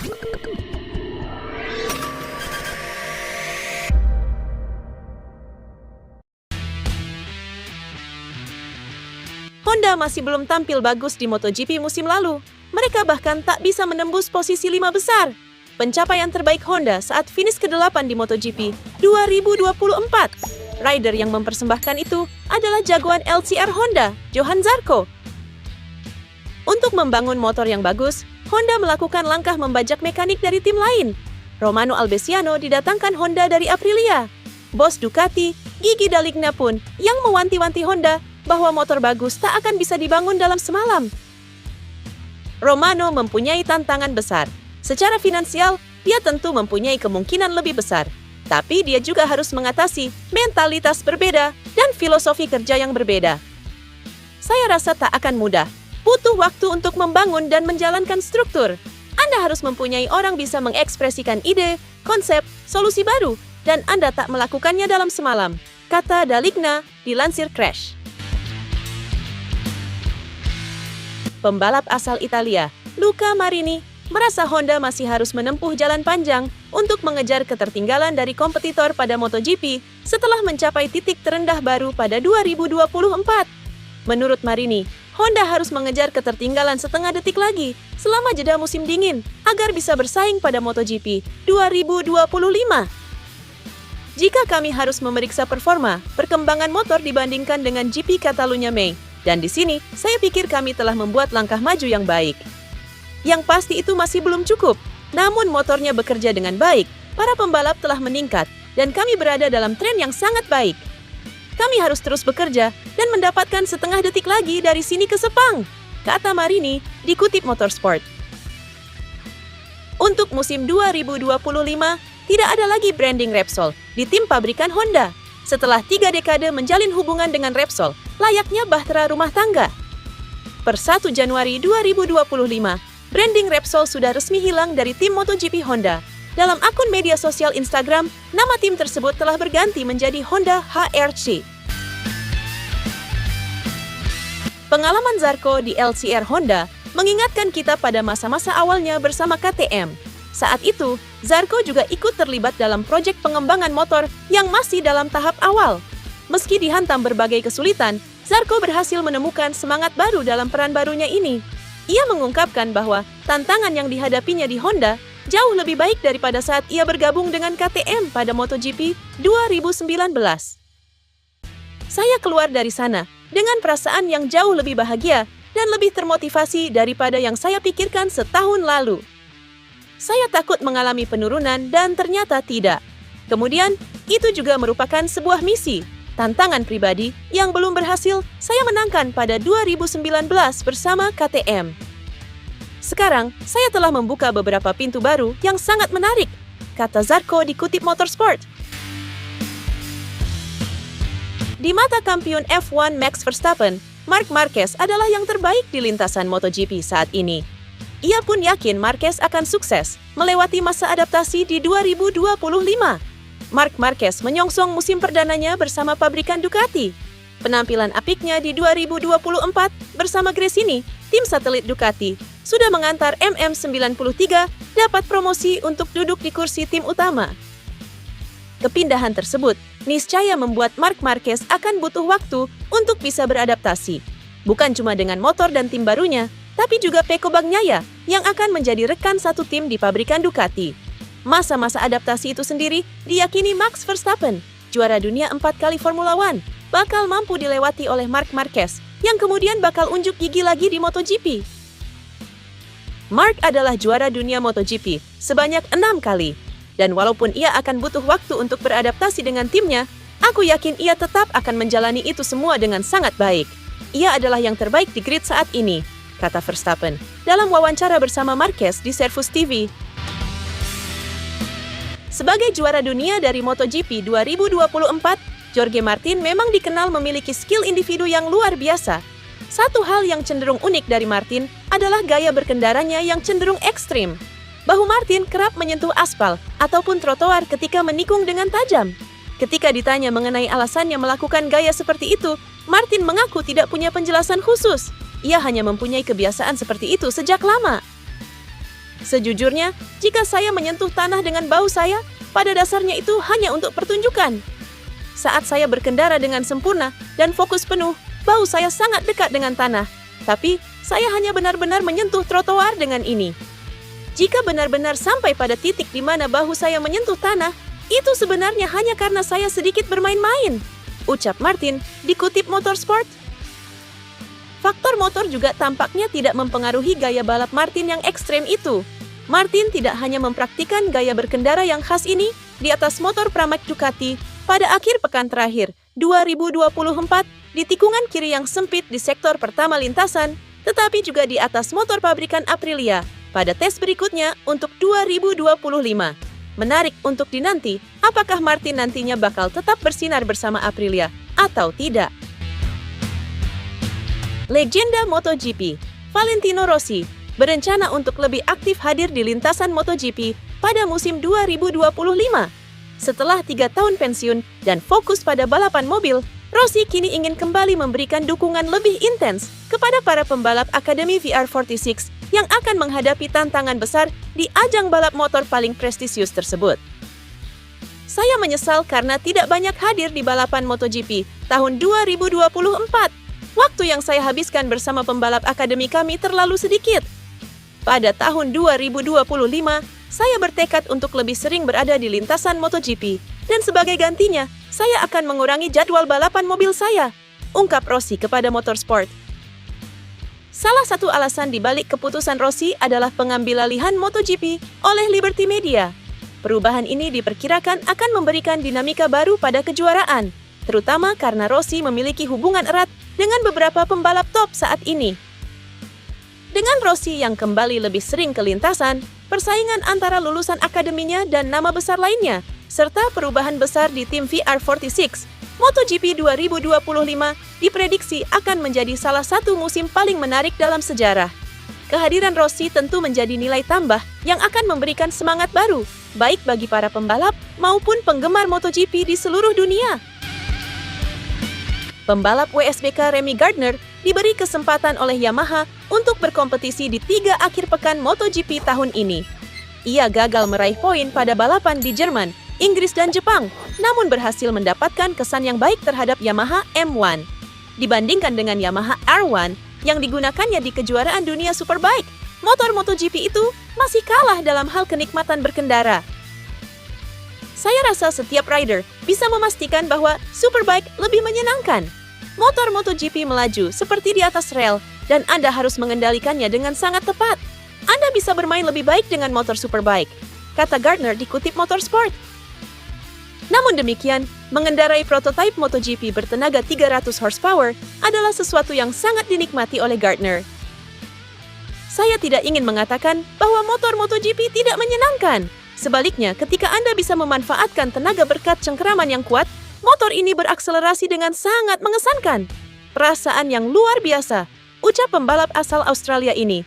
Honda masih belum tampil bagus di MotoGP musim lalu. Mereka bahkan tak bisa menembus posisi 5 besar. Pencapaian terbaik Honda saat finish ke-8 di MotoGP 2024. Rider yang mempersembahkan itu adalah jagoan LCR Honda, Johann Zarco. Untuk membangun motor yang bagus, Honda melakukan langkah membajak mekanik dari tim lain. Romano Albesiano didatangkan Honda dari Aprilia. Bos Ducati, Gigi D'Aligna pun yang mewanti-wanti Honda bahwa motor bagus tak akan bisa dibangun dalam semalam. Romano mempunyai tantangan besar. Secara finansial, dia tentu mempunyai kemungkinan lebih besar. Tapi dia juga harus mengatasi mentalitas berbeda dan filosofi kerja yang berbeda. Saya rasa tak akan mudah. Butuh waktu untuk membangun dan menjalankan struktur. Anda harus mempunyai orang bisa mengekspresikan ide, konsep, solusi baru, dan Anda tak melakukannya dalam semalam, kata D'Aligna dilansir Crash. Pembalap asal Italia, Luca Marini, merasa Honda masih harus menempuh jalan panjang untuk mengejar ketertinggalan dari kompetitor pada MotoGP setelah mencapai titik terendah baru pada 2024. Menurut Marini, Honda harus mengejar ketertinggalan setengah detik lagi selama jeda musim dingin agar bisa bersaing pada MotoGP 2025. Jika kami harus memeriksa performa, perkembangan motor dibandingkan dengan GP Catalunya Mei, dan di sini, saya pikir kami telah membuat langkah maju yang baik. Yang pasti itu masih belum cukup, namun motornya bekerja dengan baik, para pembalap telah meningkat, dan kami berada dalam tren yang sangat baik. Kami harus terus bekerja dan mendapatkan setengah detik lagi dari sini ke Sepang, kata Marini, dikutip Motorsport. Untuk musim 2025, tidak ada lagi branding Repsol di tim pabrikan Honda. Setelah 3 dekade menjalin hubungan dengan Repsol, layaknya bahtera rumah tangga. Per 1 Januari 2025, branding Repsol sudah resmi hilang dari tim MotoGP Honda. Dalam akun media sosial Instagram, nama tim tersebut telah berganti menjadi Honda HRC. Pengalaman Zarco di LCR Honda mengingatkan kita pada masa-masa awalnya bersama KTM. Saat itu, Zarco juga ikut terlibat dalam proyek pengembangan motor yang masih dalam tahap awal. Meski dihantam berbagai kesulitan, Zarco berhasil menemukan semangat baru dalam peran barunya ini. Ia mengungkapkan bahwa tantangan yang dihadapinya di Honda jauh lebih baik daripada saat ia bergabung dengan KTM pada MotoGP 2019. Saya keluar dari sana dengan perasaan yang jauh lebih bahagia dan lebih termotivasi daripada yang saya pikirkan setahun lalu. Saya takut mengalami penurunan dan ternyata tidak. Kemudian, itu juga merupakan sebuah misi, tantangan pribadi yang belum berhasil saya menangkan pada 2019 bersama KTM. Sekarang, saya telah membuka beberapa pintu baru yang sangat menarik, kata Zarco dikutip Motorsport. Di mata kampiun F1 Max Verstappen, Marc Marquez adalah yang terbaik di lintasan MotoGP saat ini. Ia pun yakin Marquez akan sukses melewati masa adaptasi di 2025. Marc Marquez menyongsong musim perdananya bersama pabrikan Ducati. Penampilan apiknya di 2024 bersama Gresini, tim satelit Ducati, sudah mengantar MM93 dapat promosi untuk duduk di kursi tim utama. Kepindahan tersebut niscaya membuat Marc Marquez akan butuh waktu untuk bisa beradaptasi. Bukan cuma dengan motor dan tim barunya, tapi juga Pecco Bagnaia yang akan menjadi rekan satu tim di pabrikan Ducati. Masa-masa adaptasi itu sendiri diyakini Max Verstappen, juara dunia 4 kali Formula One, bakal mampu dilewati oleh Marc Marquez yang kemudian bakal unjuk gigi lagi di MotoGP. Marc adalah juara dunia MotoGP sebanyak 6 kali. Dan walaupun ia akan butuh waktu untuk beradaptasi dengan timnya, aku yakin ia tetap akan menjalani itu semua dengan sangat baik. Ia adalah yang terbaik di grid saat ini, kata Verstappen dalam wawancara bersama Marquez di Servus TV. Sebagai juara dunia dari MotoGP 2024, Jorge Martin memang dikenal memiliki skill individu yang luar biasa. Satu hal yang cenderung unik dari Martin adalah gaya berkendaranya yang cenderung ekstrim. Bahu Martin kerap menyentuh aspal ataupun trotoar ketika menikung dengan tajam. Ketika ditanya mengenai alasannya melakukan gaya seperti itu, Martin mengaku tidak punya penjelasan khusus. Ia hanya mempunyai kebiasaan seperti itu sejak lama. Sejujurnya, jika saya menyentuh tanah dengan bahu saya, pada dasarnya itu hanya untuk pertunjukan. Saat saya berkendara dengan sempurna dan fokus penuh, bahu saya sangat dekat dengan tanah. Tapi, saya hanya benar-benar menyentuh trotoar dengan ini. Jika benar-benar sampai pada titik di mana bahu saya menyentuh tanah, itu sebenarnya hanya karena saya sedikit bermain-main, ucap Martin, dikutip Motorsport. Faktor motor juga tampaknya tidak mempengaruhi gaya balap Martin yang ekstrem itu. Martin tidak hanya mempraktikkan gaya berkendara yang khas ini di atas motor Pramac Ducati pada akhir pekan terakhir, 2024, di tikungan kiri yang sempit di sektor pertama lintasan, tetapi juga di atas motor pabrikan Aprilia pada tes berikutnya untuk 2025. Menarik untuk dinanti, apakah Martin nantinya bakal tetap bersinar bersama Aprilia atau tidak. Legenda MotoGP, Valentino Rossi, berencana untuk lebih aktif hadir di lintasan MotoGP pada musim 2025. Setelah 3 tahun pensiun dan fokus pada balapan mobil, Rossi kini ingin kembali memberikan dukungan lebih intens kepada para pembalap Akademi VR46 yang akan menghadapi tantangan besar di ajang balap motor paling prestisius tersebut. Saya menyesal karena tidak banyak hadir di balapan MotoGP tahun 2024. Waktu yang saya habiskan bersama pembalap akademi kami terlalu sedikit. Pada tahun 2025, saya bertekad untuk lebih sering berada di lintasan MotoGP, dan sebagai gantinya, saya akan mengurangi jadwal balapan mobil saya, ungkap Rossi kepada Motorsport. Salah satu alasan dibalik keputusan Rossi adalah pengambilalihan MotoGP oleh Liberty Media. Perubahan ini diperkirakan akan memberikan dinamika baru pada kejuaraan, terutama karena Rossi memiliki hubungan erat dengan beberapa pembalap top saat ini. Dengan Rossi yang kembali lebih sering ke lintasan, persaingan antara lulusan akademinya dan nama besar lainnya, serta perubahan besar di tim VR46, MotoGP 2025 diprediksi akan menjadi salah satu musim paling menarik dalam sejarah. Kehadiran Rossi tentu menjadi nilai tambah yang akan memberikan semangat baru, baik bagi para pembalap maupun penggemar MotoGP di seluruh dunia. Pembalap WSBK Remy Gardner diberi kesempatan oleh Yamaha untuk berkompetisi di 3 akhir pekan MotoGP tahun ini. Ia gagal meraih poin pada balapan di Jerman, Inggris dan Jepang, namun berhasil mendapatkan kesan yang baik terhadap Yamaha M1. Dibandingkan dengan Yamaha R1 yang digunakannya di kejuaraan dunia Superbike, motor MotoGP itu masih kalah dalam hal kenikmatan berkendara. Saya rasa setiap rider bisa memastikan bahwa Superbike lebih menyenangkan. Motor MotoGP melaju seperti di atas rel, dan Anda harus mengendalikannya dengan sangat tepat. Anda bisa bermain lebih baik dengan motor Superbike, kata Gardner dikutip Motorsport. Namun demikian, mengendarai prototipe MotoGP bertenaga 300 horsepower adalah sesuatu yang sangat dinikmati oleh Gardner. Saya tidak ingin mengatakan bahwa motor MotoGP tidak menyenangkan. Sebaliknya, ketika Anda bisa memanfaatkan tenaga berkat cengkeraman yang kuat, motor ini berakselerasi dengan sangat mengesankan. Perasaan yang luar biasa, ucap pembalap asal Australia ini,